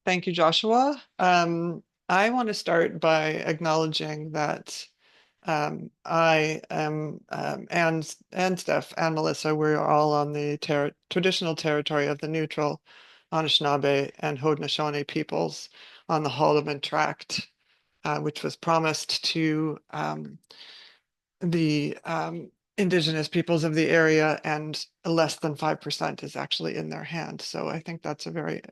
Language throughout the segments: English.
Thank you, Joshua. I want to start by acknowledging that I am and Steph and Melissa, we're all on the traditional territory of the neutral Anishinaabe and Haudenosaunee peoples on the Haldimand Tract, which was promised to the indigenous peoples of the area, and less than 5% is actually in their hand. So I think that's a very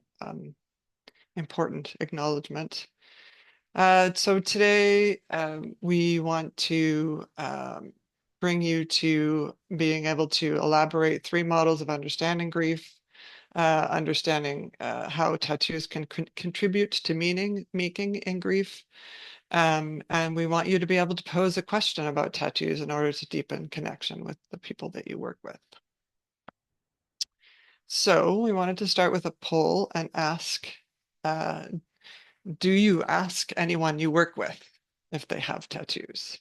important acknowledgement. So today we want to bring you to being able to elaborate three models of understanding grief, understanding how tattoos can contribute to meaning making in grief. And we want you to be able to pose a question about tattoos in order to deepen connection with the people that you work with. So we wanted to start with a poll and ask, uh, do you ask anyone you work with if they have tattoos?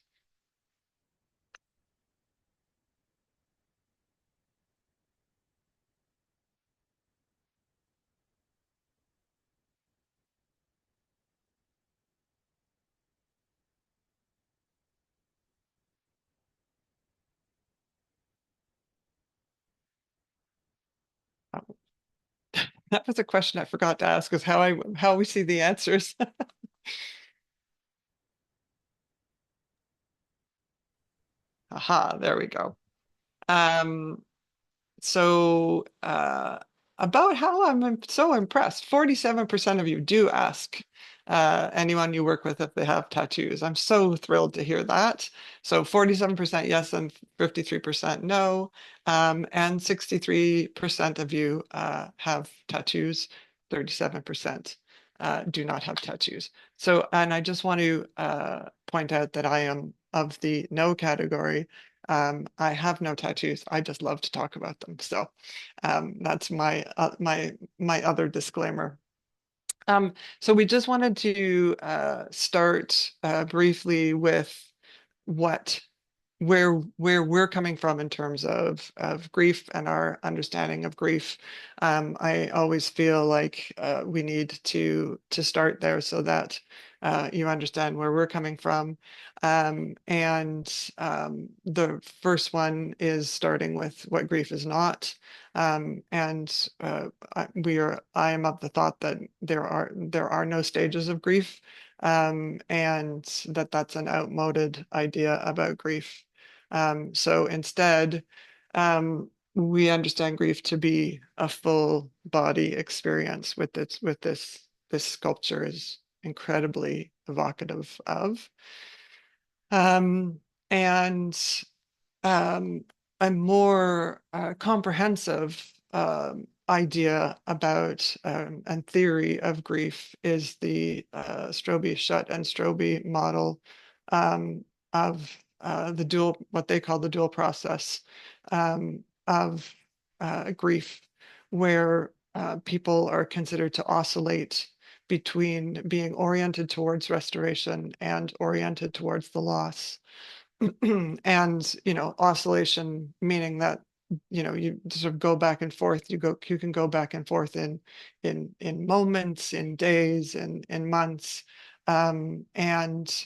Um, that was a question I forgot to ask, is how we see the answers. Aha, there we go. Um, so about how so impressed. 47% of you do ask anyone you work with if they have tattoos. I'm so thrilled to hear that. So 47% yes and 53% no. And 63% of you have tattoos, 37% do not have tattoos. So, and I just want to point out that I am of the no category. I have no tattoos. I just love to talk about them. So that's my other disclaimer. So we just wanted to start briefly with what where we're coming from in terms of grief and our understanding of grief. I always feel like we need to start there so that you understand where we're coming from. And the first one is starting with what grief is not. And I am of the thought that there are no stages of grief, and that's an outmoded idea about grief. So instead, we understand grief to be a full body experience, this sculpture is incredibly evocative of. Um, and um, a more comprehensive idea about and theory of grief is the Strobe, Schutt, and Strobe model of what they call the dual process of grief, where people are considered to oscillate between being oriented towards restoration and oriented towards the loss. And oscillation meaning that you sort of go back and forth. You can go back and forth in moments, in days, in months, and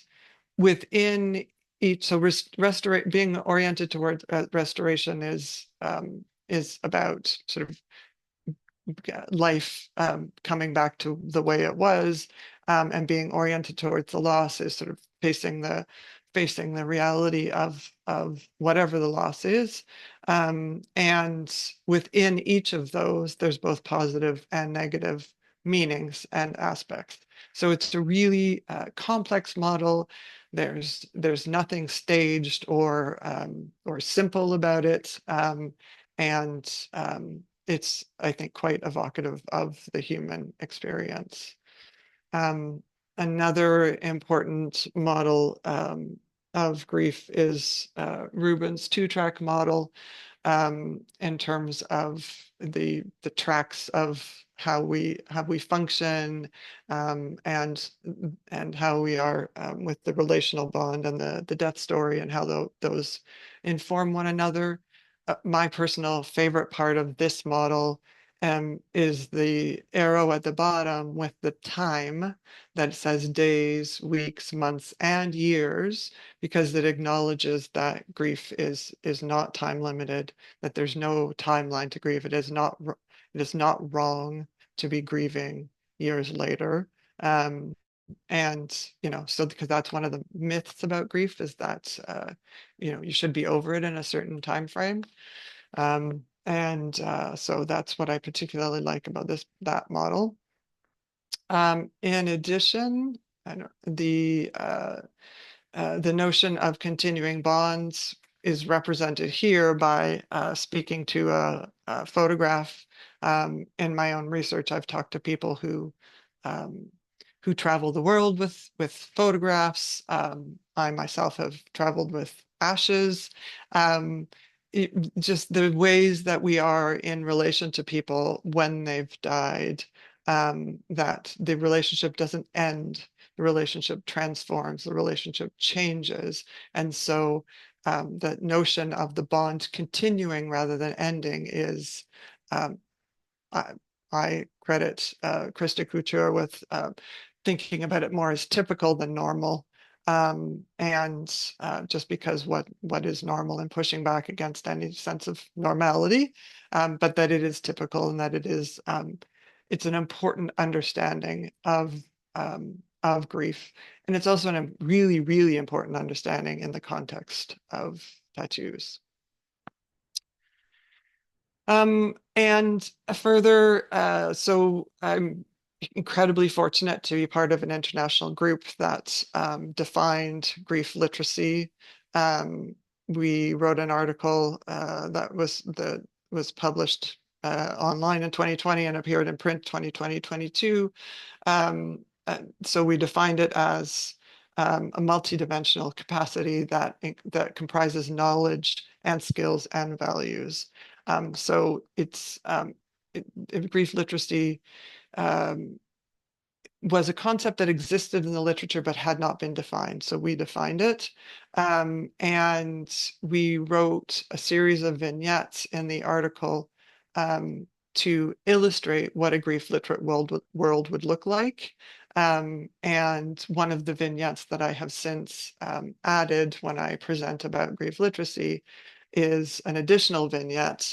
within each. So being oriented towards restoration is about sort of life coming back to the way it was, and being oriented towards the loss is sort of facing the reality of whatever the loss is. And within each of those, there's both positive and negative meanings and aspects. So it's a really complex model. There's nothing staged or simple about it. And it's, I think, quite evocative of the human experience. Um, Another important model of grief is Rubin's two-track model, in terms of the tracks of how we function, and how we are, with the relational bond and the death story, and how those inform one another. My personal favorite part of this model is the arrow at the bottom with the time that says days, weeks, months, and years, because it acknowledges that grief is not time limited, that there's no timeline to grieve. It is not wrong to be grieving years later. And so because that's one of the myths about grief is that you should be over it in a certain time frame. And so that's what I particularly like about that model. In addition, I don't, the notion of continuing bonds is represented here by speaking to a photograph. In my own research, I've talked to people um, who travel the world with photographs. I myself have traveled with ashes. Um, just the ways that we are in relation to people when they've died, that the relationship doesn't end, the relationship transforms, the relationship changes. And so the notion of the bond continuing rather than ending is, um, I, I credit Krista Couture with thinking about it more as typical than normal. And just because what is normal and pushing back against any sense of normality, but that it is typical and that it's an important understanding of grief. And it's also a really, really important understanding in the context of tattoos. And further, so I'm incredibly fortunate to be part of an international group that defined grief literacy. We wrote an article that was published online in 2020 and appeared in print 2020-22. So we defined it as a multidimensional capacity that comprises knowledge and skills and values. So grief literacy um, was a concept that existed in the literature but had not been defined. So we defined it, and we wrote a series of vignettes in the article to illustrate what a grief literate world would look like. And one of the vignettes that I have since added when I present about grief literacy is an additional vignette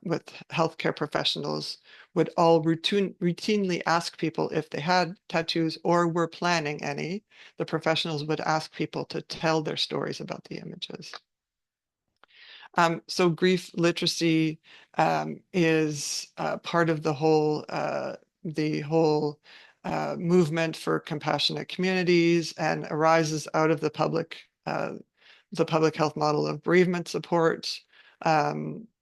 with healthcare professionals would all routinely ask people if they had tattoos or were planning any. The professionals would ask people to tell their stories about the images. So grief literacy is part of the whole movement for compassionate communities and arises out of the public health model of bereavement support.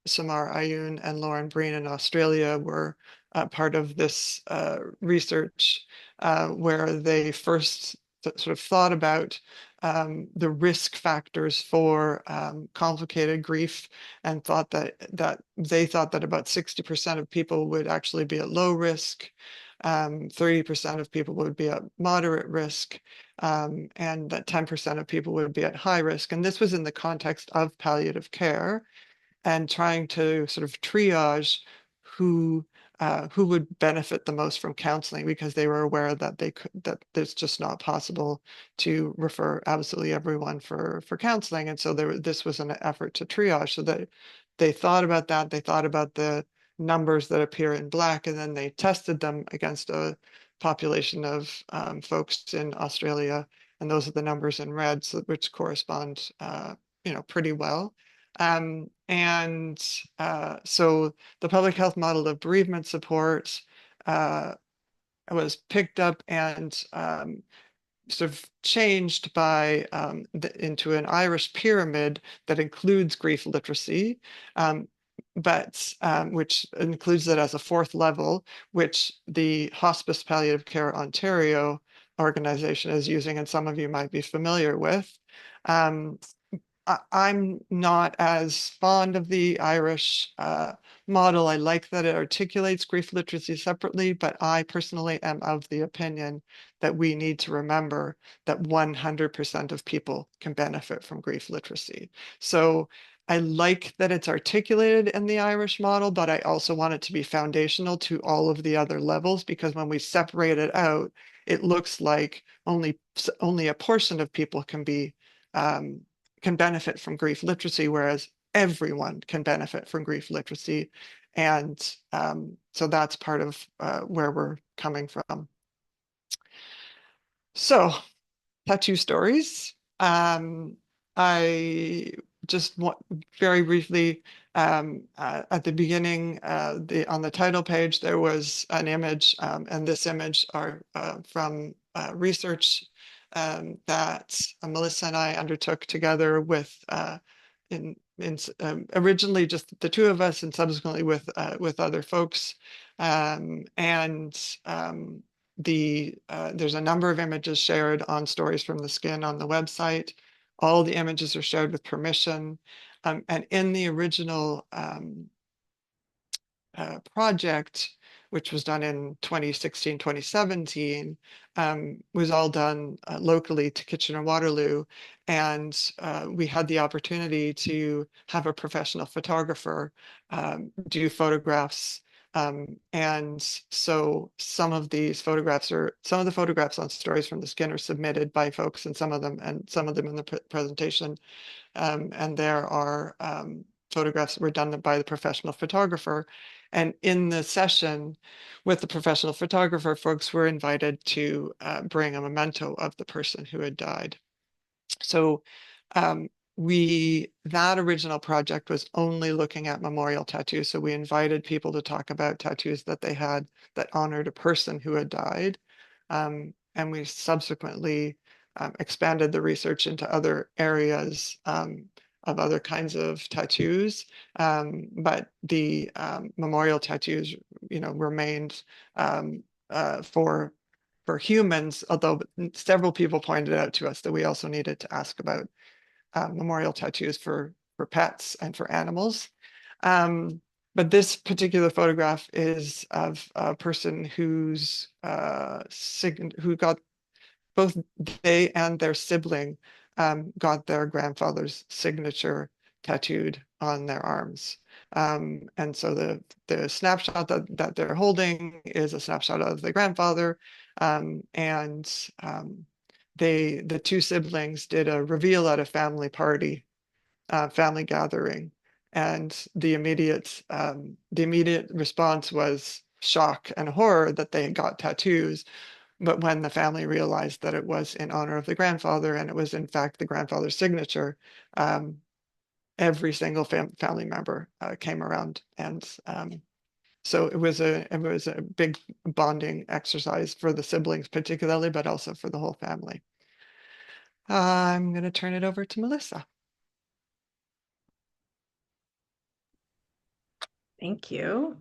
Samar Ayun and Lauren Breen in Australia were part of this research where they first sort of thought about the risk factors for complicated grief and thought that they thought that about 60% of people would actually be at low risk, 30% of people would be at moderate risk, and that 10% of people would be at high risk. And this was in the context of palliative care and trying to sort of triage who who would benefit the most from counseling, because they were aware that that it's just not possible to refer absolutely everyone for counseling. And so this was an effort to triage, so that they thought about that. They thought about the numbers that appear in black, and then they tested them against a population of folks in Australia, and those are the numbers in red, so, which correspond pretty well. So the public health model of bereavement support was picked up and sort of changed into an Irish pyramid that includes grief literacy, but which includes it as a fourth level, which the Hospice Palliative Care Ontario organization is using, and some of you might be familiar with. I'm not as fond of the Irish model. I like that it articulates grief literacy separately, but I personally am of the opinion that we need to remember that 100% of people can benefit from grief literacy. So I like that it's articulated in the Irish model, but I also want it to be foundational to all of the other levels, because when we separate it out, it looks like only a portion of people can benefit from grief literacy, whereas everyone can benefit from grief literacy. And so that's part of where we're coming from. So, tattoo stories. I just want very briefly, at the beginning, on the title page, there was an image, and this image are from research that Melissa and I undertook together with originally just the two of us, and subsequently with other folks, and there's a number of images shared on Stories from the Skin on the website. All the images are shared with permission. And in the original project, which was done in 2016, 2017, was all done locally to Kitchener-Waterloo. And we had the opportunity to have a professional photographer do photographs. And so some of the photographs on Stories from the Skin are submitted by folks, and some of them in the presentation. And there are photographs that were done by the professional photographer. And in the session with the professional photographer, folks were invited to bring a memento of the person who had died. So that original project was only looking at memorial tattoos. So we invited people to talk about tattoos that they had that honored a person who had died. And we subsequently expanded the research into other areas of other kinds of tattoos. But the memorial tattoos, remained for humans, although several people pointed out to us that we also needed to ask about memorial tattoos for pets and for animals. But this particular photograph is of a person who got, both they and their sibling got their grandfather's signature tattooed on their arms. And so the snapshot that they're holding is a snapshot of the grandfather. And the two siblings did a reveal at a family party, family gathering. And the immediate response was shock and horror that they got tattoos. But when the family realized that it was in honor of the grandfather, and it was in fact the grandfather's signature, every single family member came around. And so it was a big bonding exercise for the siblings particularly, but also for the whole family. I'm going to turn it over to Melissa. Thank you.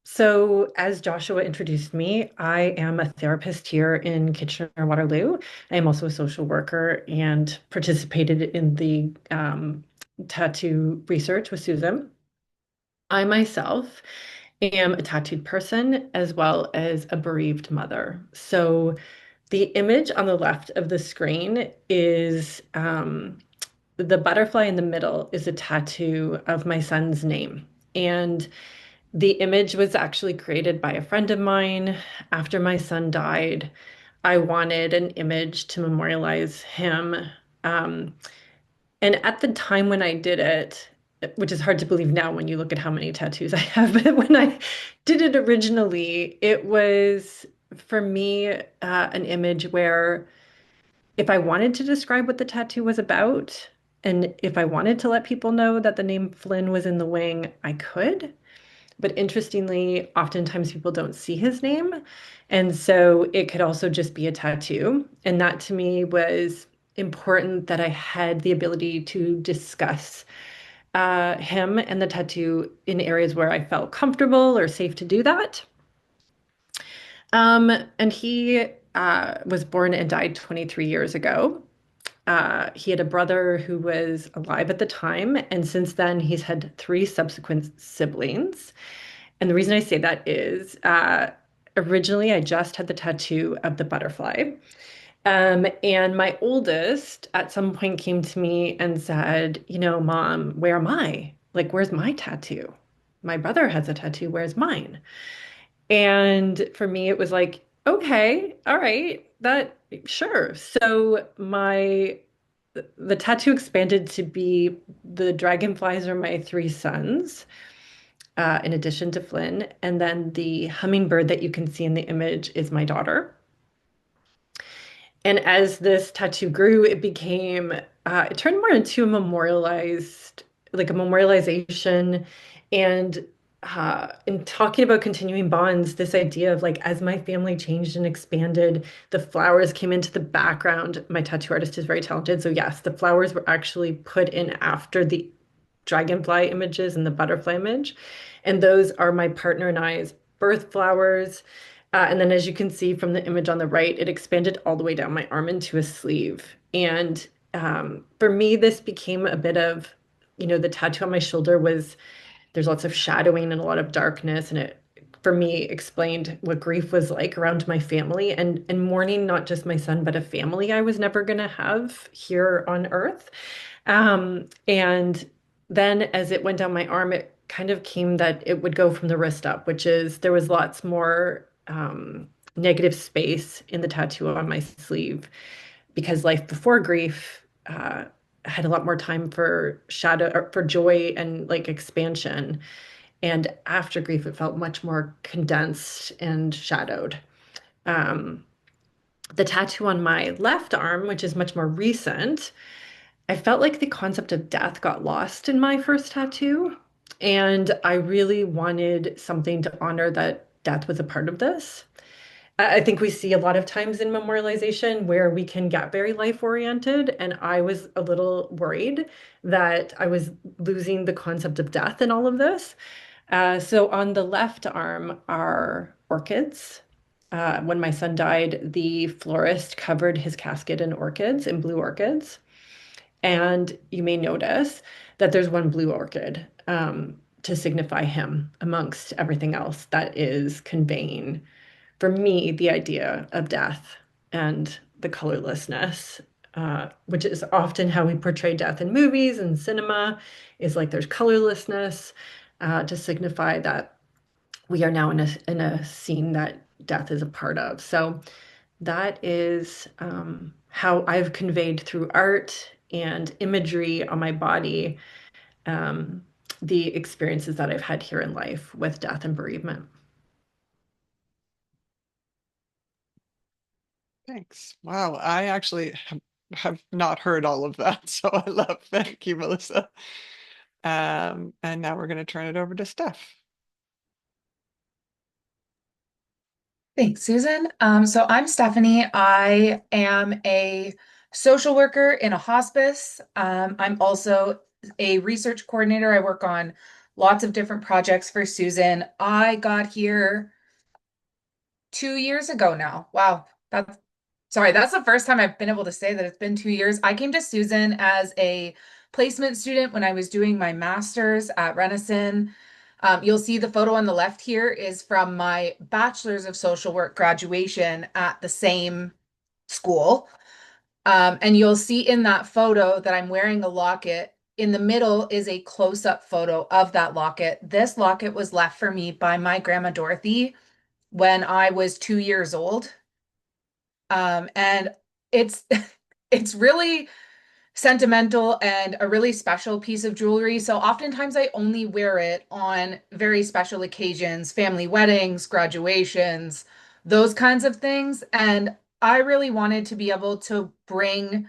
So as Joshua introduced me, I am a therapist here in Kitchener-Waterloo. I am also a social worker and participated in the tattoo research with Susan. I myself am a tattooed person as well as a bereaved mother. So the image on the left of the screen is the butterfly in the middle is a tattoo of my son's name. And the image was actually created by a friend of mine after my son died. I wanted an image to memorialize him. Um, and at the time when I did it, which is hard to believe now when you look at how many tattoos I have, but when I did it originally, it was for me an image where if I wanted to describe what the tattoo was about, and if I wanted to let people know that the name Flynn was in the wing, I could. But interestingly, oftentimes people don't see his name. And so it could also just be a tattoo. And that to me was important that I had the ability to discuss him and the tattoo in areas where I felt comfortable or safe to do that. And he was born and died 23 years ago. He had a brother who was alive at the time, and since then he's had three subsequent siblings. And the reason I say that is originally I just had the tattoo of the butterfly. And my oldest at some point came to me and said, Mom, where am I? Like, where's my tattoo? My brother has a tattoo. Where's mine? And for me, it was like, okay, all right, that sure. So the tattoo expanded to be the dragonflies are my three sons, in addition to Flynn, and then the hummingbird that you can see in the image is my daughter. And as this tattoo grew, it turned more into like a memorialization. And in talking about continuing bonds, this idea of like, as my family changed and expanded, the flowers came into the background. My tattoo artist is very talented. So, yes, the flowers were actually put in after the dragonfly images and the butterfly image. And those are my partner and I's birth flowers. And then, as you can see from the image on the right, it expanded all the way down my arm into a sleeve. And for me, this became a bit of, the tattoo on my shoulder there's lots of shadowing and a lot of darkness. And it, for me, explained what grief was like around my family and mourning not just my son, but a family I was never going to have here on earth. And then as it went down my arm, it kind of came that it would go from the wrist up, which is there was lots more negative space in the tattoo on my sleeve because life before grief had a lot more time for shadow or for joy and like expansion. And after grief, it felt much more condensed and shadowed. Um, the tattoo on my left arm, which is much more recent, I felt like the concept of death got lost in my first tattoo. And I really wanted something to honor that death was a part of this. I think we see a lot of times in memorialization where we can get very life oriented. And I was a little worried that I was losing the concept of death in all of this. So on the left arm are orchids. When my son died, the florist covered his casket in orchids, in blue orchids. And you may notice that there's one blue orchid to signify him amongst everything else that is conveying, for me, the idea of death and the colorlessness, which is often how we portray death in movies and cinema, is like there's colorlessness to signify that we are now in a scene that death is a part of. So that is how I've conveyed through art and imagery on my body um, the experiences that I've had here in life with death and bereavement. Thanks. Wow, I actually have not heard all of that, so I love. Thank you, Melissa. And now we're going to turn it over to Steph. Thanks, Susan. So I'm Stephanie. I am a social worker in a hospice. I'm also a research coordinator. I work on lots of different projects for Susan. I got here 2 years ago now. Wow, that's the first time I've been able to say that it's been 2 years. I came to Susan as a placement student when I was doing my master's at Renison. You'll see the photo on the left here is from my bachelor's of social work graduation at the same school. And you'll see in that photo that I'm wearing a locket. In the middle is a close-up photo of that locket. This locket was left for me by my grandma Dorothy when I was 2 years old. And it's it's really sentimental and a really special piece of jewelry. So oftentimes I only wear it on very special occasions, family weddings, graduations, those kinds of things. And I really wanted to be able to bring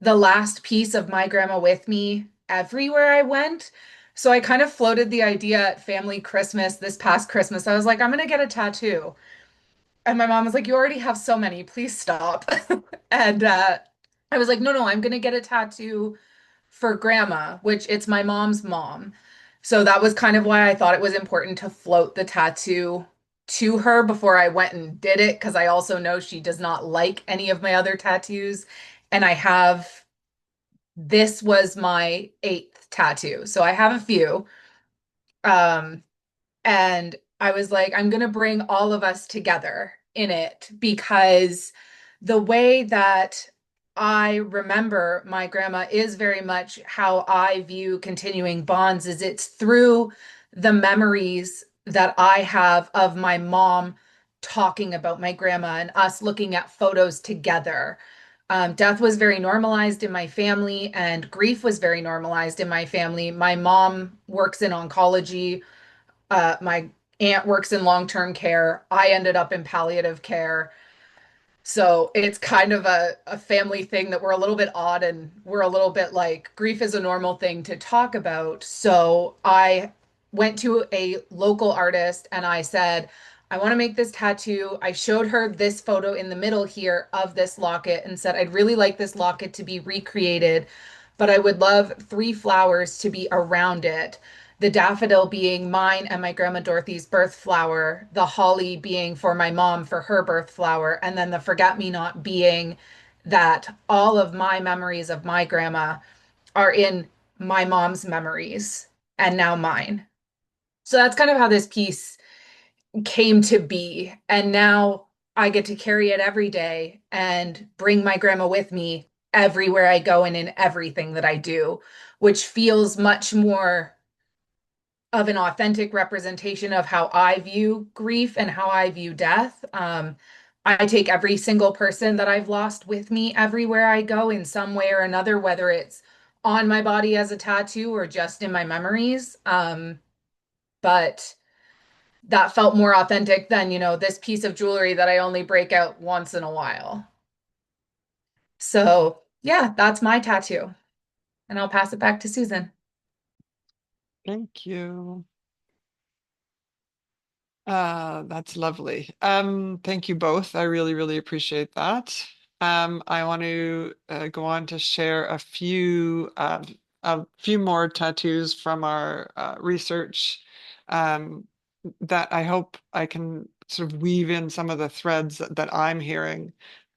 the last piece of my grandma with me everywhere I went. So I kind of floated the idea at family Christmas this past Christmas. I was like, I'm gonna get a tattoo. And my mom was like, you already have so many, please stop. And I was like, no, no, I'm gonna get a tattoo for grandma, which it's my mom's mom. So that was kind of why I thought it was important to float the tattoo to her before I went and did it, because I also know she does not like any of my other tattoos. And this was my eighth tattoo. So I have a few. Um, and I was like, I'm gonna bring all of us together in it because the way that I remember my grandma is very much how I view continuing bonds is it's through the memories that I have of my mom talking about my grandma and us looking at photos together. Death was very normalized in my family, and grief was very normalized in my family. My mom works in oncology. My aunt works in long-term care. I ended up in palliative care. So it's kind of a family thing that we're a little bit odd and we're a little bit like grief is a normal thing to talk about. So I went to a local artist and I said, I want to make this tattoo. I showed her this photo in the middle here of this locket and said, I'd really like this locket to be recreated, but I would love 3 flowers to be around it. The daffodil being mine and my grandma Dorothy's birth flower, the holly being for my mom for her birth flower, and then the forget me not being that all of my memories of my grandma are in my mom's memories and now mine. So that's kind of how this piece came to be. And now I get to carry it every day and bring my grandma with me everywhere I go and in everything that I do, which feels much more of an authentic representation of how I view grief and how I view death. I take every single person that I've lost with me everywhere I go in some way or another, whether it's on my body as a tattoo or just in my memories. But that felt more authentic than, this piece of jewelry that I only break out once in a while. So, yeah, that's my tattoo. And I'll pass it back to Susan. Thank you. That's lovely. Thank you both. I really, really appreciate that. I want to go on to share a few more tattoos from our research that I hope I can sort of weave in some of the threads that I'm hearing,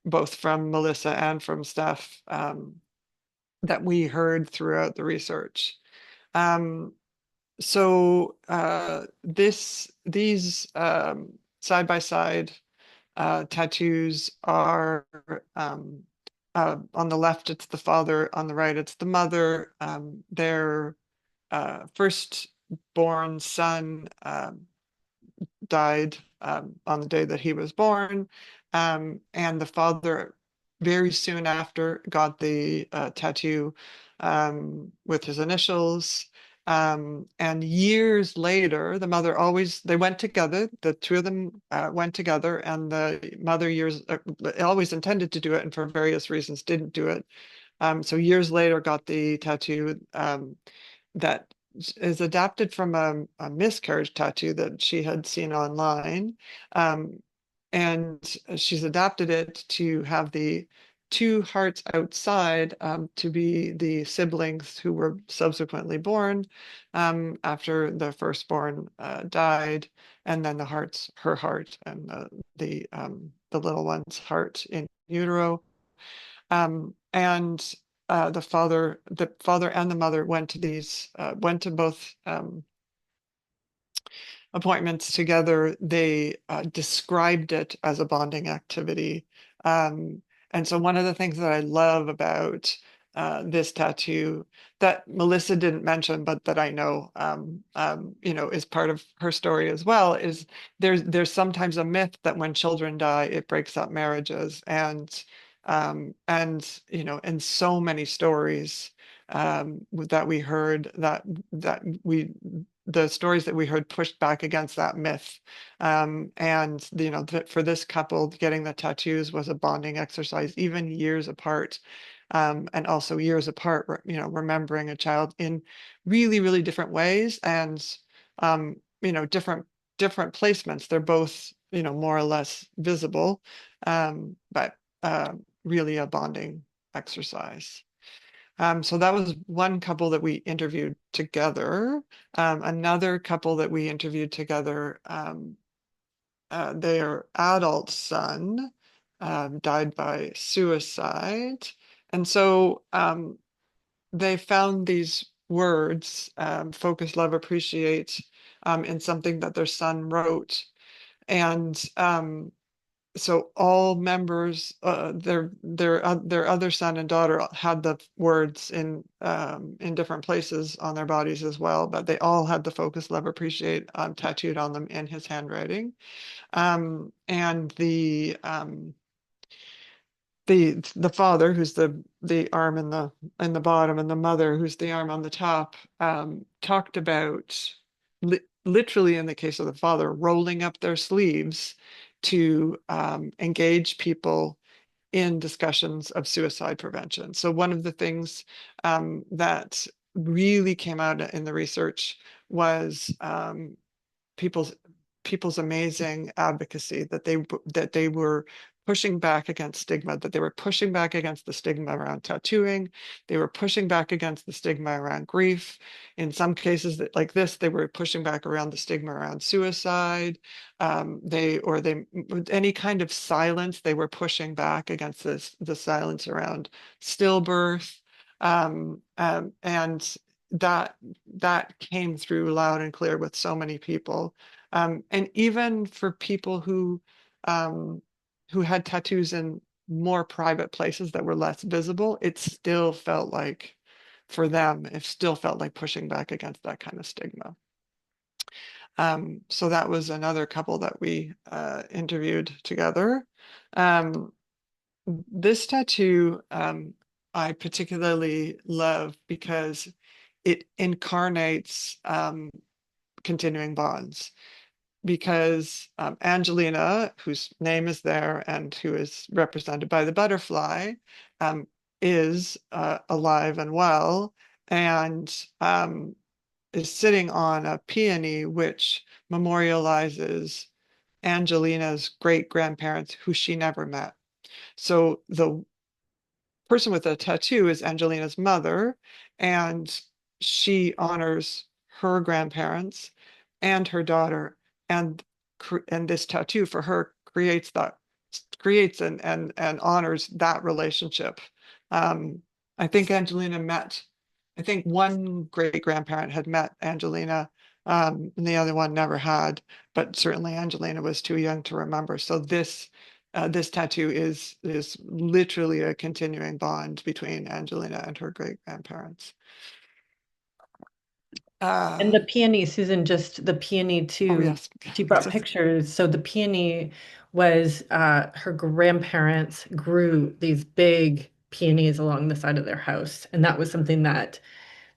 both from Melissa and from Steph, that we heard throughout the research. So these side by side tattoos are on the left it's the father, on the right it's the mother. Their firstborn son died on the day that he was born, and the father very soon after got the tattoo with his initials. And years later, the mother they went together, the two of them went together, and the mother always intended to do it and for various reasons didn't do it. So years later got the tattoo that is adapted from a miscarriage tattoo that she had seen online. Um, and she's adapted it to have the two hearts outside to be the siblings who were subsequently born after the firstborn died, and then her heart, and the little one's heart in utero. And the father and the mother went to both appointments together. They described it as a bonding activity. And so one of the things that I love about this tattoo that Melissa didn't mention, but that I know, is part of her story as well, is there's sometimes a myth that when children die, it breaks up marriages, and in so many stories that we heard the stories that we heard pushed back against that myth. And for this couple, getting the tattoos was a bonding exercise, even years apart. And also years apart, remembering a child in really, really different ways, and different placements. They're both, more or less visible, but really a bonding exercise. So that was one couple that we interviewed together. Another couple that we interviewed together, their adult son died by suicide. And so they found these words, focus, love, appreciate, in something that their son wrote. And so all members, their other son and daughter had the words in different places on their bodies as well, but they all had the focus love appreciate tattooed on them in his handwriting. And the father, who's the arm in the bottom, and the mother, who's the arm on the top, talked about literally, in the case of the father, rolling up their sleeves to engage people in discussions of suicide prevention. So one of the things that really came out in the research was people's people's amazing advocacy, that they were pushing back against stigma, that they were pushing back against the stigma around tattooing. They were pushing back against the stigma around grief. In some cases like this, they were pushing back around the stigma around suicide. They any kind of silence, they were pushing back against the silence around stillbirth. And that came through loud and clear with so many people. And even for people who had tattoos in more private places that were less visible, it still felt like, for them, it still felt like pushing back against that kind of stigma. So that was another couple that we interviewed together. This tattoo I particularly love because it incarnates continuing bonds. Because Angelina, whose name is there and who is represented by the butterfly, is alive and well, and is sitting on a peony, which memorializes Angelina's great grandparents, who she never met. So the person with a tattoo is Angelina's mother, and she honors her grandparents and her daughter, and and this tattoo for her creates and honors that relationship. I think Angelina met, I think one great grandparent had met Angelina, and the other one never had, but certainly Angelina was too young to remember. So this tattoo is literally a continuing bond between Angelina and her great grandparents. And the peony, Susan, just the peony Oh too. yes, She brought pictures. So the peony was her grandparents grew these big peonies along the side of their house. And that was something that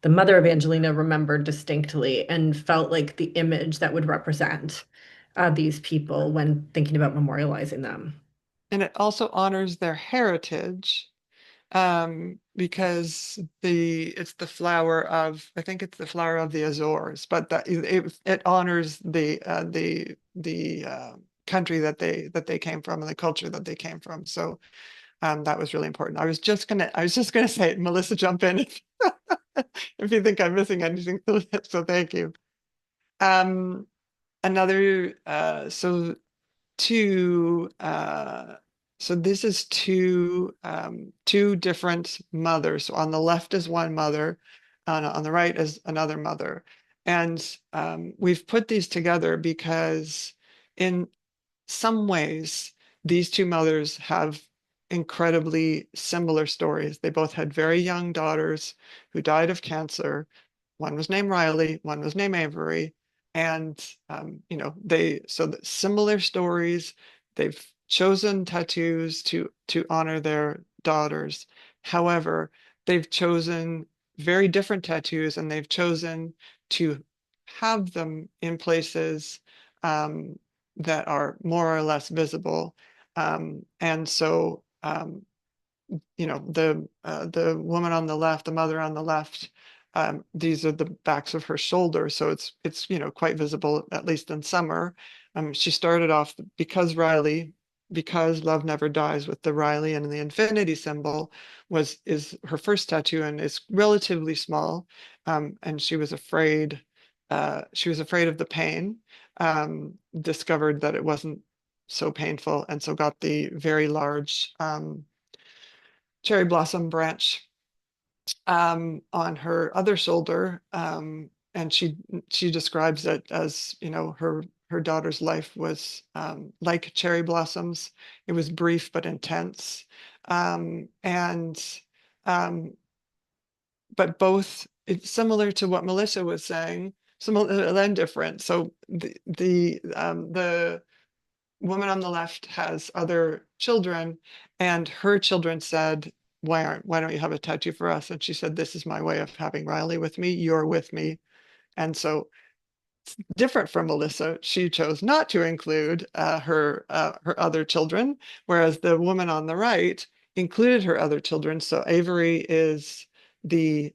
the mother of Angelina remembered distinctly and felt like the image that would represent these people when thinking about memorializing them. and it also honors their heritage, because it's the flower of, I think it's the flower of the Azores, but that it honors the country that they came from and the culture that they came from. So that was really important. I was just gonna say it. Melissa, jump in if you think I'm missing anything. So thank you. Um, another two so this is two different mothers. So on the left is one mother, on the right is another mother. And we've put these together because in some ways these two mothers have incredibly similar stories. They both had very young daughters who died of cancer. One was named Riley, one was named Avery. And similar stories. They've chosen tattoos to honor their daughters. However, they've chosen very different tattoos, and they've chosen to have them in places that are more or less visible. And so the woman on the left, the mother on the left, these are the backs of her shoulders, so it's quite visible, at least in summer. She started off because Love Never Dies, with the Riley and the infinity symbol is her first tattoo, and it's relatively small. And she was afraid of the pain, discovered that it wasn't so painful, and so got the very large cherry blossom branch on her other shoulder. And she describes it as, her her daughter's life was like cherry blossoms. It was brief but intense. And but both, it's similar to what Melissa was saying, similar and different. So the woman on the left has other children, and her children said, why don't you have a tattoo for us? And she said, this is my way of having Riley with me. You're with me. And so different from Melissa, she chose not to include her other children, whereas the woman on the right included her other children. So Avery is the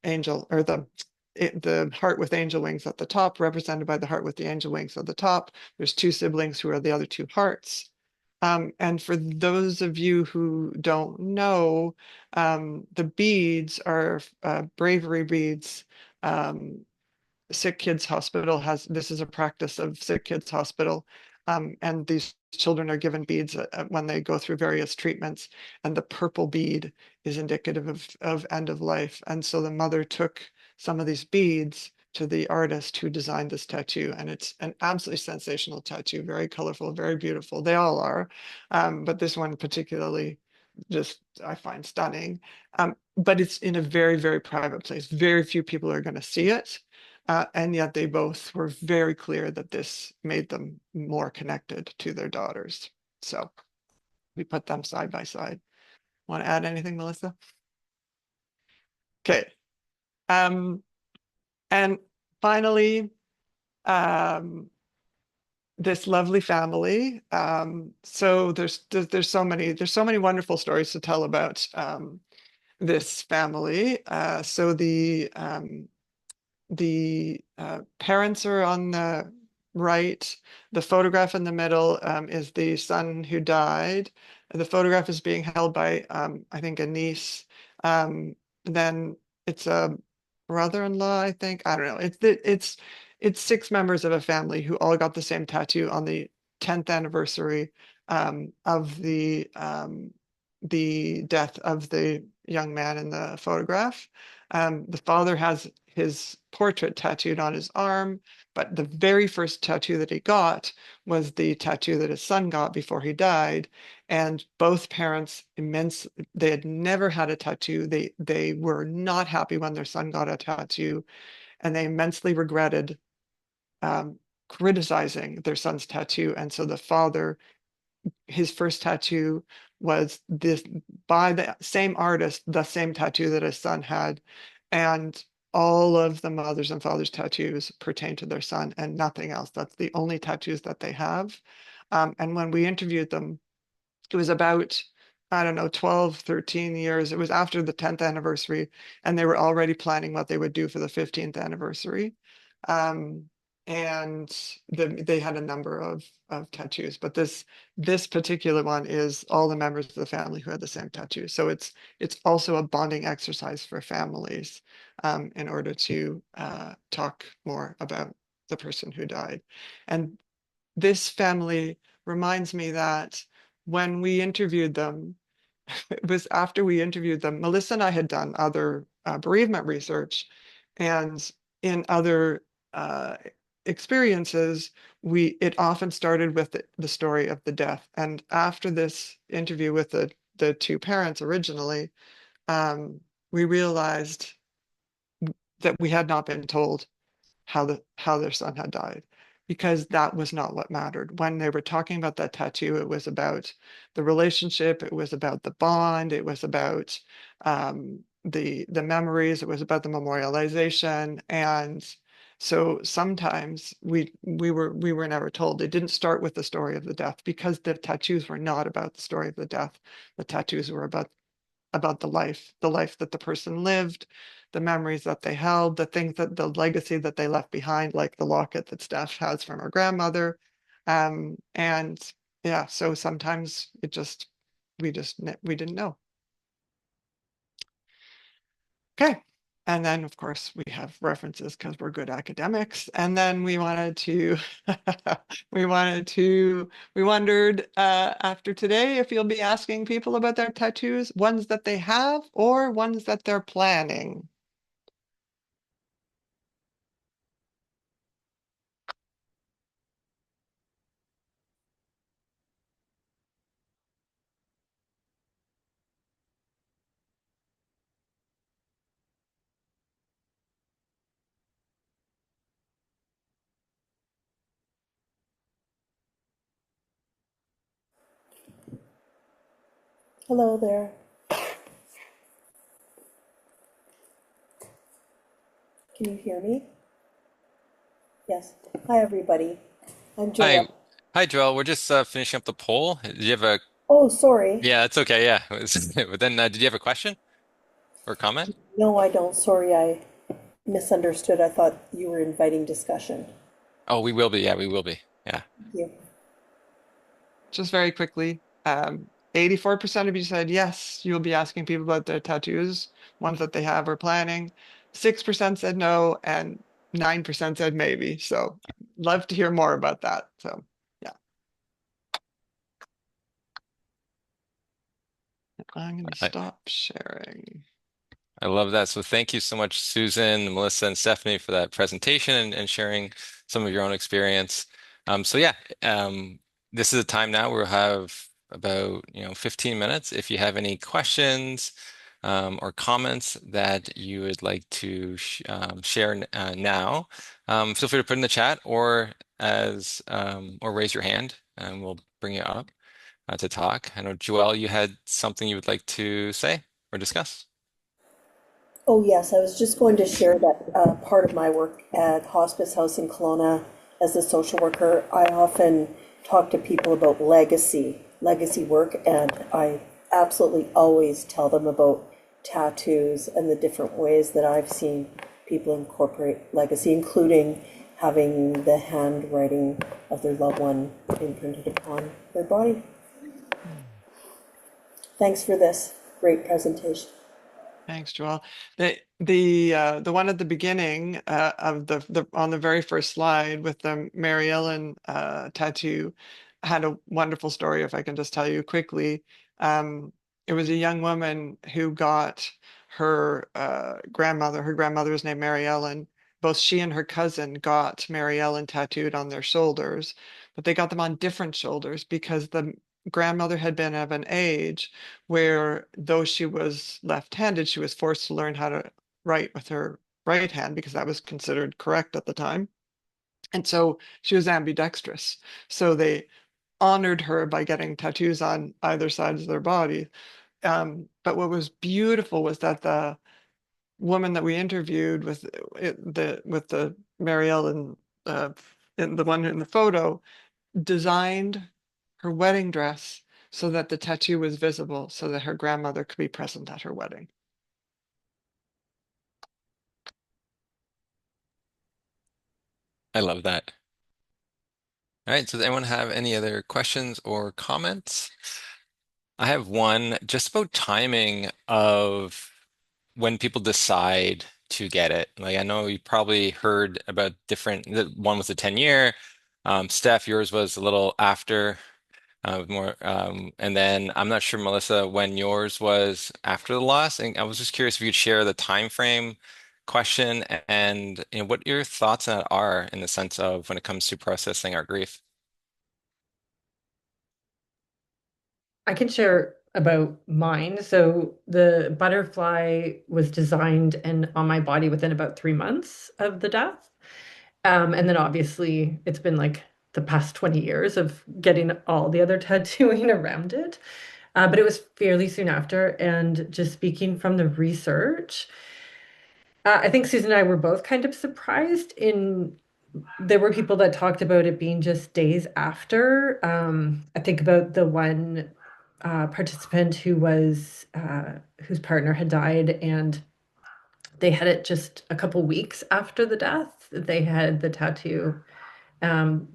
angel, or the heart with angel wings at the top, represented by the heart with the angel wings at the top. There's two siblings who are the other two hearts. And for those of you who don't know, the beads are bravery beads. Sick Kids Hospital has, this is a practice of Sick Kids Hospital. And these children are given beads when they go through various treatments. And the purple bead is indicative of end of life. And so the mother took some of these beads to the artist who designed this tattoo. And it's an absolutely sensational tattoo, very colorful, very beautiful. They all are. But this one particularly just I find stunning. But it's in a very, very private place. Very few people are going to see it. And yet they both were very clear that this made them more connected to their daughters. So we put them side by side. Want to add anything, Melissa? Okay. And finally, this lovely family. So there's so many wonderful stories to tell about this family. So the parents are on the right. The photograph in the middle is the son who died. The photograph is being held by, I think, a niece. Then it's a brother-in-law, I think. I don't know. It's six members of a family who all got the same tattoo on the 10th anniversary of the death of the young man in the photograph. The father has his portrait tattooed on his arm, but the very first tattoo that he got was the tattoo that his son got before he died. And both parents they had never had a tattoo. They were not happy when their son got a tattoo, and they immensely regretted criticizing their son's tattoo. And so the father, his first tattoo was this by the same artist, the same tattoo that his son had. And all of the mothers and fathers' tattoos pertain to their son and nothing else. That's the only tattoos that they have. And when we interviewed them, it was about, I don't know, 12, 13 years. It was after the 10th anniversary, and they were already planning what they would do for the 15th anniversary. Um, and they had a number of tattoos, but this particular one is all the members of the family who had the same tattoo. So it's also a bonding exercise for families in order to talk more about the person who died. And this family reminds me that when we interviewed them, it was after we interviewed them, Melissa and I had done other bereavement research, and in other experiences, it often started with the story of the death. And after this interview with the two parents originally, we realized that we had not been told how their son had died, because that was not what mattered. When they were talking about that tattoo, it was about the relationship, it was about the bond, it was about the memories, it was about the memorialization. And so sometimes we were never told. It didn't start with the story of the death, because the tattoos were not about the story of the death. The tattoos were about the life that the person lived, the memories that they held, the legacy that they left behind, like the locket that Steph has from her grandmother. And yeah, so sometimes we didn't know. Okay. And then of course we have references because we're good academics. And then we wondered after today if you'll be asking people about their tattoos, ones that they have or ones that they're planning. Hello there. Can you hear me? Yes. Hi, everybody. I'm Hi, Joelle. hi, Joel. We're just finishing up the poll. Did you have a? Oh, sorry. Yeah, it's okay. Yeah. But then, did you have a question or comment? No, I don't. Sorry, I misunderstood. I thought you were inviting discussion. Oh, we will be. Yeah, we will be. Yeah. Thank you. Just very quickly, 84% of you said yes, you'll be asking people about their tattoos, ones that they have or planning. 6% said no, and 9% said maybe. So love to hear more about that. So yeah, I'm going to I, stop sharing. I love that. So thank you so much, Susan, Melissa, and Stephanie for that presentation and sharing some of your own experience. So yeah, um, this is a time now where we'll have about 15 minutes. If you have any questions or comments that you would like to share now, feel free to put in the chat or raise your hand, and we'll bring you up to talk. I know, Joelle, you had something you would like to say or discuss. Oh, yes, I was just going to share that part of my work at Hospice House in Kelowna as a social worker, I often talk to people about legacy work, and I absolutely always tell them about tattoos and the different ways that I've seen people incorporate legacy, including having the handwriting of their loved one imprinted upon their body. Thanks for this great presentation. Thanks, Joel. The one at the beginning of the on the very first slide with the Mary Ellen tattoo had a wonderful story. If I can just tell you quickly, it was a young woman who got her grandmother. Her grandmother was named Mary Ellen. Both she and her cousin got Mary Ellen tattooed on their shoulders, but they got them on different shoulders because the grandmother had been of an age where though she was left-handed, she was forced to learn how to write with her right hand because that was considered correct at the time. And so she was ambidextrous. So they honored her by getting tattoos on either sides of their body. But what was beautiful was that the woman that we interviewed with the Mary Ellen, in the one in the photo, designed her wedding dress so that the tattoo was visible so that her grandmother could be present at her wedding. I love that. All right, so does anyone have any other questions or comments? I have one just about timing of when people decide to get it. Like I know you probably heard about the one was a 10-year. Steph, yours was a little after, more, and then I'm not sure, Melissa, when yours was after the loss. And I was just curious if you could share the time frame question and what your thoughts on that are in the sense of when it comes to processing our grief. I can share about mine. So the butterfly was designed and on my body within about 3 months of the death. And then obviously it's been like the past 20 years of getting all the other tattooing around it. But it was fairly soon after. And just speaking from the research, I think Susan and I were both kind of surprised in there were people that talked about it being just days after. I think about the one participant whose partner had died, and they had it just a couple weeks after the death. They had the tattoo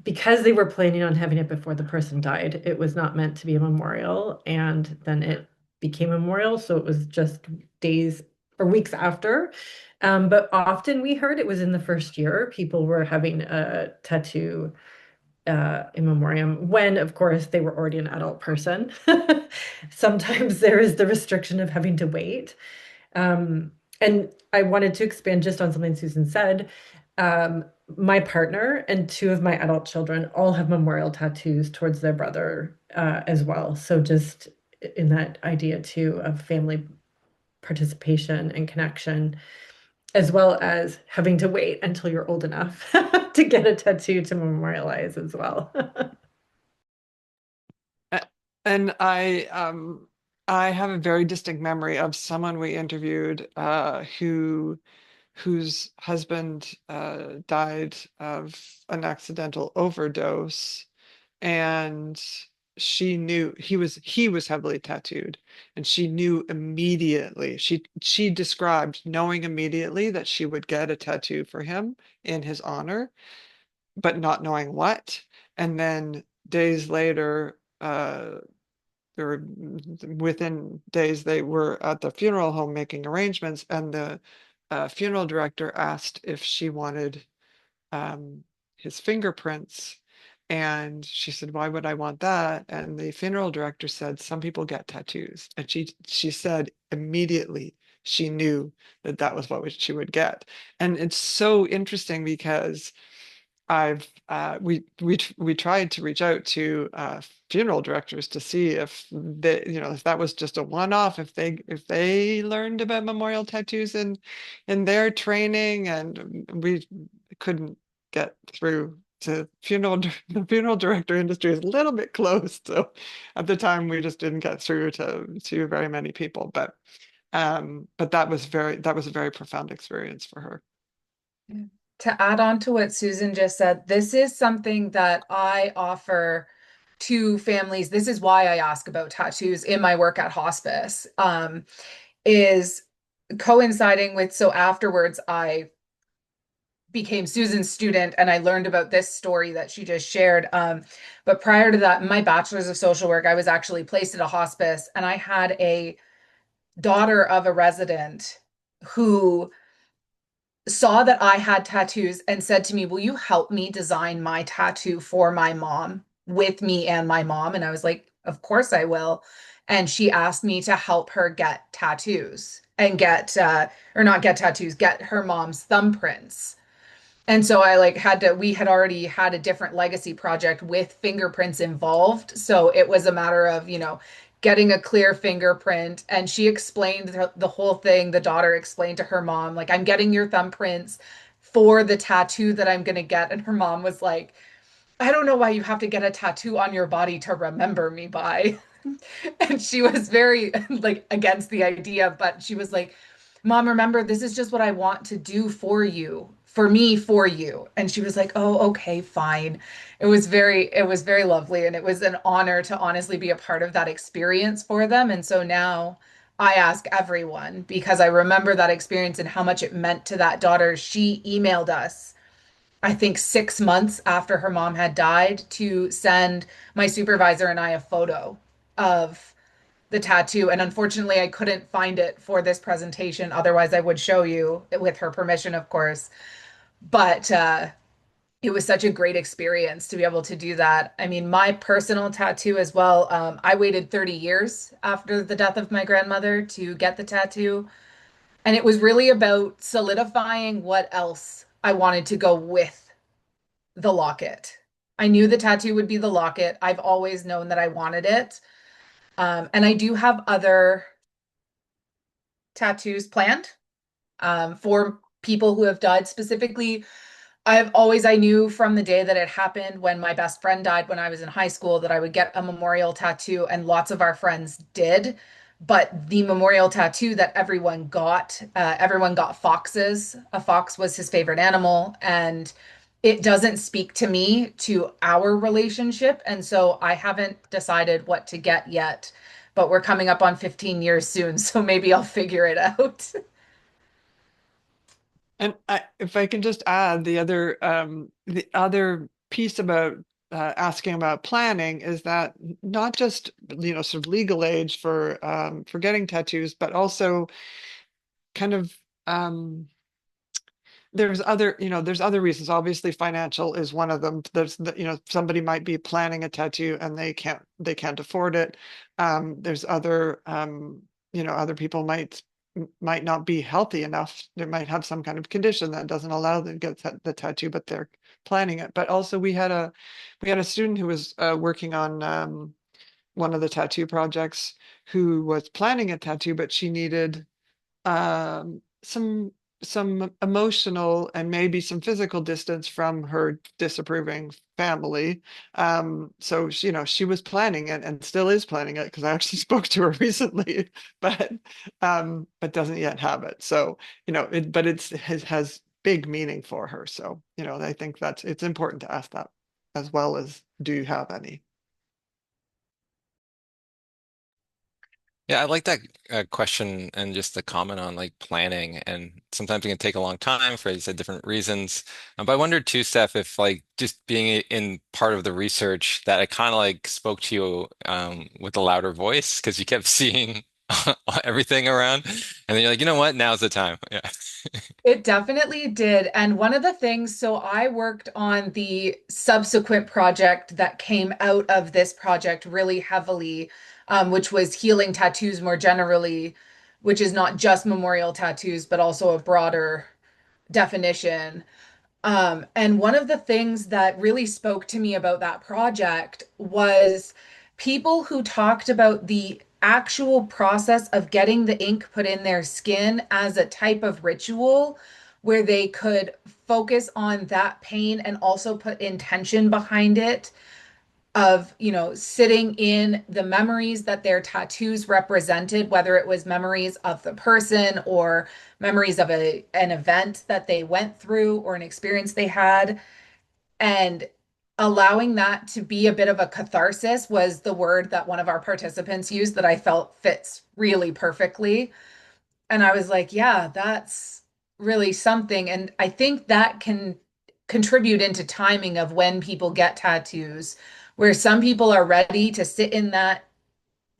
because they were planning on having it before the person died. It was not meant to be a memorial, and then it became a memorial. So it was just days or weeks after. But often we heard it was in the first year people were having a tattoo in memoriam when, of course, they were already an adult person. Sometimes there is the restriction of having to wait. Um, and I wanted to expand just on something Susan said. My partner and two of my adult children all have memorial tattoos towards their brother as well. So just in that idea too of family participation and connection, as well as having to wait until you're old enough to get a tattoo to memorialize as well. And I I have a very distinct memory of someone we interviewed whose husband died of an accidental overdose, and she knew he was heavily tattooed, and she knew immediately. She described knowing immediately that she would get a tattoo for him in his honor, but not knowing what. And then days later, or within days, they were at the funeral home making arrangements, and the funeral director asked if she wanted his fingerprints. And she said, "Why would I want that?" And the funeral director said, "Some people get tattoos." And she said immediately she knew that that was what she would get. And it's so interesting because we tried to reach out to funeral directors to see if if that was just a one-off, if they learned about memorial tattoos in their training, and we couldn't get through to the funeral director industry is a little bit closed. So at the time we just didn't get through to very many people. But that was a very profound experience for her. To add on to what Susan just said, this is something that I offer to families. This is why I ask about tattoos in my work at hospice, is coinciding with, so afterwards I became Susan's student and I learned about this story that she just shared. But prior to that, in my bachelor's of social work, I was actually placed at a hospice, and I had a daughter of a resident who saw that I had tattoos and said to me, "Will you help me design my tattoo for my mom with me and my mom?" And I was like, "Of course I will." And she asked me to help her get tattoos and or not get tattoos, get her mom's thumbprints. And so I like we had already had a different legacy project with fingerprints involved. So it was a matter of, getting a clear fingerprint. And she explained the whole thing. The daughter explained to her mom, like, "I'm getting your thumbprints for the tattoo that I'm going to get." And her mom was like, "I don't know why you have to get a tattoo on your body to remember me by." And she was very like against the idea, but she was like, "Mom, remember, this is just what I want to do for you, for me, for you." And she was like, "Oh, okay, fine." It was very lovely, and it was an honor to honestly be a part of that experience for them. And so now I ask everyone, because I remember that experience and how much it meant to that daughter. She emailed us, I think 6 months after her mom had died, to send my supervisor and I a photo of the tattoo. And unfortunately, I couldn't find it for this presentation. Otherwise, I would show you, with her permission, of course. But it was such a great experience to be able to do that. I mean, my personal tattoo as well. I waited 30 years after the death of my grandmother to get the tattoo. And it was really about solidifying what else I wanted to go with the locket. I knew the tattoo would be the locket. I've always known that I wanted it. And I do have other tattoos planned for people who have died. Specifically, I knew from the day that it happened, when my best friend died when I was in high school, that I would get a memorial tattoo, and lots of our friends did. But the memorial tattoo that everyone got foxes. A fox was his favorite animal, and it doesn't speak to me, to our relationship. And so I haven't decided what to get yet, but we're coming up on 15 years soon, so maybe I'll figure it out. And if I can just add, the other piece about asking about planning is that not just sort of legal age for getting tattoos, but also kind of there's other reasons. Obviously, financial is one of them. Somebody might be planning a tattoo and they can't afford it. There's other people might not be healthy enough. They might have some kind of condition that doesn't allow them to get the tattoo, but they're planning it. But also we had a student who was working on one of the tattoo projects, who was planning a tattoo, but she needed some some emotional and maybe some physical distance from her disapproving family. So she, she was planning it and still is planning it, because I actually spoke to her recently, but doesn't yet have it. So, but has big meaning for her. So, I think it's important to ask that, as well as, do you have any? Yeah, I like that question and just the comment on like planning. And sometimes it can take a long time for, as you said, different reasons. But I wondered too, Steph, if like just being in part of the research that it kind of like spoke to you with a louder voice because you kept seeing everything around. And then you're like, you know what? Now's the time. Yeah. It definitely did. And one of the things, so I worked on the subsequent project that came out of this project really heavily, which was healing tattoos more generally, which is not just memorial tattoos, but also a broader definition. And one of the things that really spoke to me about that project was people who talked about the actual process of getting the ink put in their skin as a type of ritual where they could focus on that pain and also put intention behind it of, sitting in the memories that their tattoos represented, whether it was memories of the person or memories of an event that they went through or an experience they had. And allowing that to be a bit of a catharsis was the word that one of our participants used that I felt fits really perfectly. And I was like, yeah, that's really something. And I think that can contribute into timing of when people get tattoos, where some people are ready to sit in that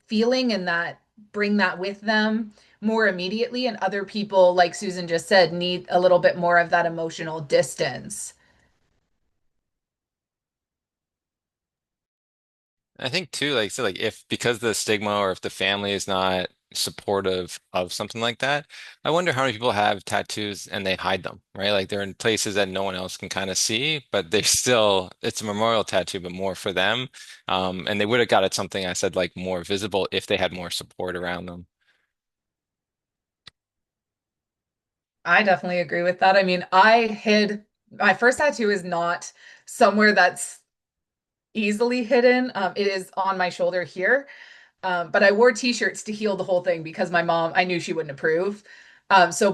feeling and that bring that with them more immediately. And other people, like Susan just said, need a little bit more of that emotional distance. I think too, like so like if because the stigma or if the family is not supportive of something like that, I wonder how many people have tattoos and they hide them, right? Like they're in places that no one else can kind of see, but they still it's a memorial tattoo, but more for them. And they would have got it something I said like more visible if they had more support around them. I definitely agree with that. I mean, I hid my first tattoo is not somewhere that's easily hidden. It is on my shoulder here. But I wore t-shirts to heal the whole thing because my mom, I knew she wouldn't approve. So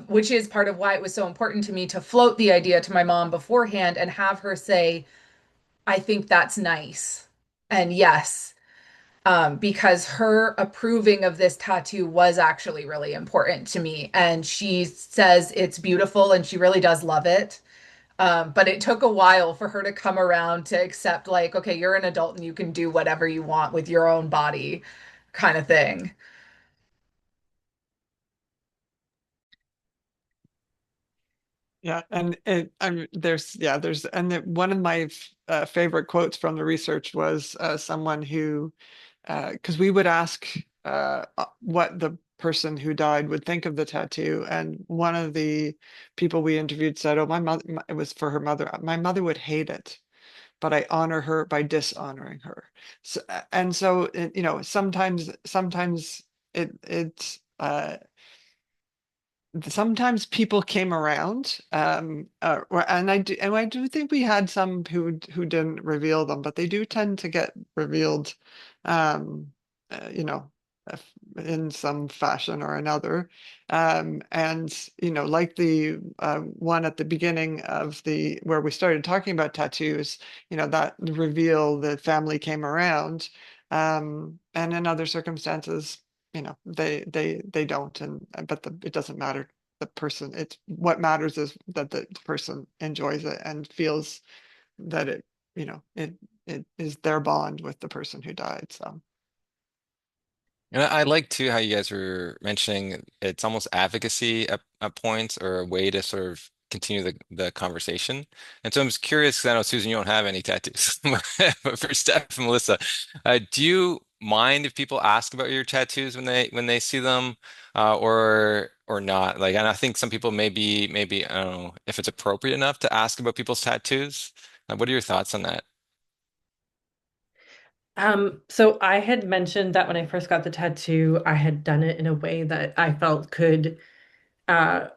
which is part of why it was so important to me to float the idea to my mom beforehand and have her say, I think that's nice. And yes, because her approving of this tattoo was actually really important to me. And she says it's beautiful and she really does love it. But it took a while for her to come around to accept, like, okay, you're an adult and you can do whatever you want with your own body, kind of thing. Yeah, and one of my favorite quotes from the research was someone who, because we would ask what the person who died would think of the tattoo, and one of the people we interviewed said, "Oh, my mother, it was for her mother. My mother would hate it, but I honor her by dishonoring her." So, and so, sometimes sometimes people came around, and I do think we had some who didn't reveal them, but they do tend to get revealed, um you know in some fashion or another. And like the one at the beginning of the where we started talking about tattoos, that reveal, the family came around, and in other circumstances, they don't. And but it doesn't matter, the person. It's what matters is that the person enjoys it and feels that it is their bond with the person who died. So And I like too how you guys were mentioning it's almost advocacy at points or a way to sort of continue the conversation. And so I'm just curious because I know Susan, you don't have any tattoos, but for Steph and Melissa, do you mind if people ask about your tattoos when they see them, or not? Like, and I think some people maybe I don't know if it's appropriate enough to ask about people's tattoos. What are your thoughts on that? So I had mentioned that when I first got the tattoo, I had done it in a way that I felt could uh,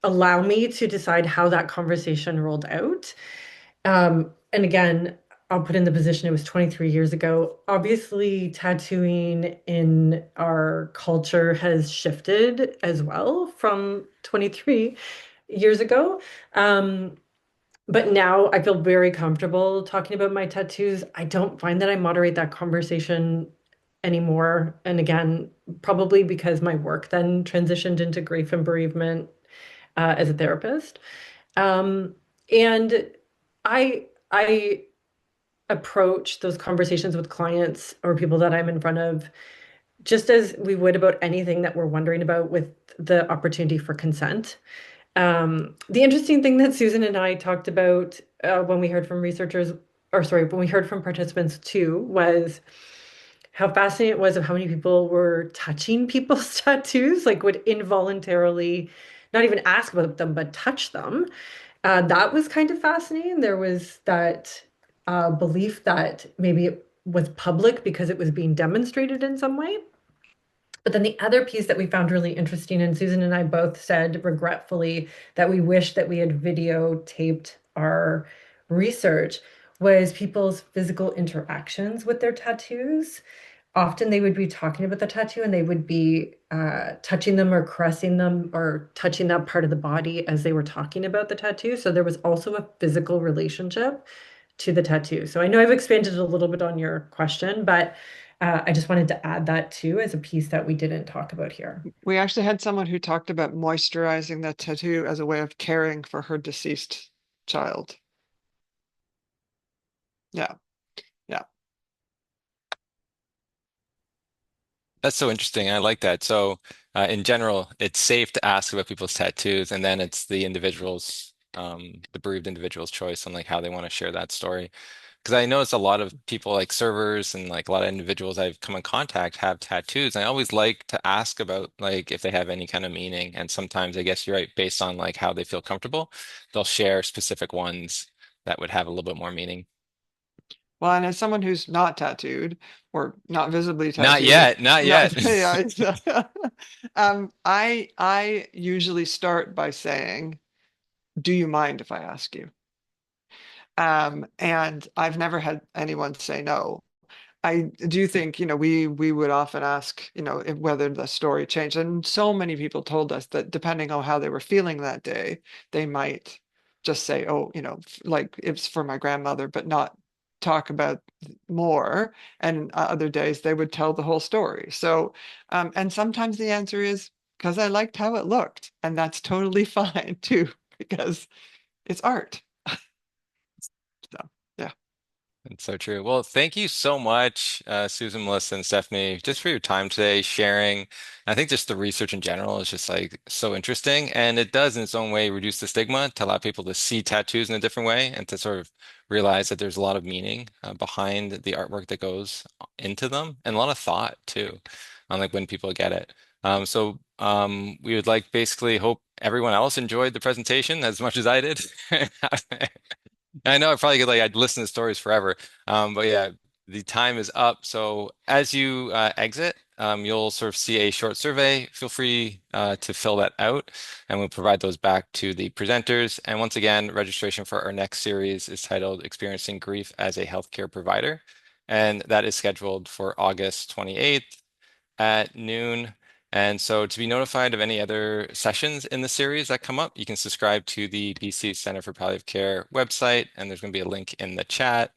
allow me to decide how that conversation rolled out. And again, I'll put in the position it was 23 years ago. Obviously, tattooing in our culture has shifted as well from 23 years ago. But now I feel very comfortable talking about my tattoos. I don't find that I moderate that conversation anymore. And again, probably because my work then transitioned into grief and bereavement as a therapist. Um, and I approach those conversations with clients or people that I'm in front of just as we would about anything that we're wondering about with the opportunity for consent. The interesting thing that Susan and I talked about when we heard from researchers, or sorry, when we heard from participants too, was how fascinating it was of how many people were touching people's tattoos, like would involuntarily not even ask about them, but touch them. That was kind of fascinating. There was that belief that maybe it was public because it was being demonstrated in some way. But then the other piece that we found really interesting, and Susan and I both said regretfully that we wish that we had videotaped our research, was people's physical interactions with their tattoos. Often they would be talking about the tattoo and they would be touching them or caressing them or touching that part of the body as they were talking about the tattoo. So there was also a physical relationship to the tattoo. So I know I've expanded a little bit on your question, but I just wanted to add that too as a piece that we didn't talk about here. We actually had someone who talked about moisturizing the tattoo as a way of caring for her deceased child. Yeah, yeah. That's so interesting. I like that. So, in general, it's safe to ask about people's tattoos, and then it's the individual's, the bereaved individual's choice on like how they want to share that story. Because I notice a lot of people, like servers and like a lot of individuals I've come in contact, have tattoos. And I always like to ask about like if they have any kind of meaning. And sometimes I guess you're right, based on like how they feel comfortable, they'll share specific ones that would have a little bit more meaning. Well, and as someone who's not tattooed or not visibly Not tattooed, yet, not not yet. yeah, I usually start by saying, "Do you mind if I ask you?" And I've never had anyone say no. I do think, we would often ask, if, whether the story changed. And so many people told us that depending on how they were feeling that day, they might just say, oh, like it's for my grandmother, but not talk about more. And other days they would tell the whole story. So, and sometimes the answer is because I liked how it looked. And that's totally fine too, because it's art. So, yeah. It's so true. Well, thank you so much, Susan, Melissa, and Stephanie, just for your time today, sharing. I think just the research in general is just like so interesting, and it does in its own way reduce the stigma to allow people to see tattoos in a different way and to sort of realize that there's a lot of meaning behind the artwork that goes into them, and a lot of thought too, on like when people get it. We would like basically hope everyone else enjoyed the presentation as much as I did. I know I probably could like I'd listen to stories forever. But yeah, the time is up. So as you exit, you'll sort of see a short survey. Feel free to fill that out, and we'll provide those back to the presenters. And once again, registration for our next series is titled Experiencing Grief as a Healthcare Provider, and that is scheduled for August 28th at noon. And so to be notified of any other sessions in the series that come up, you can subscribe to the BC Center for Palliative Care website, and there's going to be a link in the chat.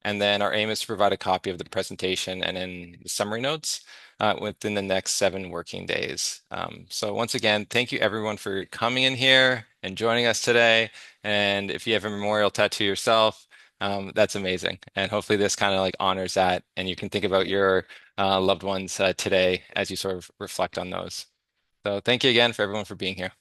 And then our aim is to provide a copy of the presentation and in the summary notes within the next 7 working days. So once again, thank you everyone for coming in here and joining us today. And if you have a memorial tattoo yourself, that's amazing. And hopefully this kind of like honors that, and you can think about your loved ones today as you sort of reflect on those. So thank you again for everyone for being here.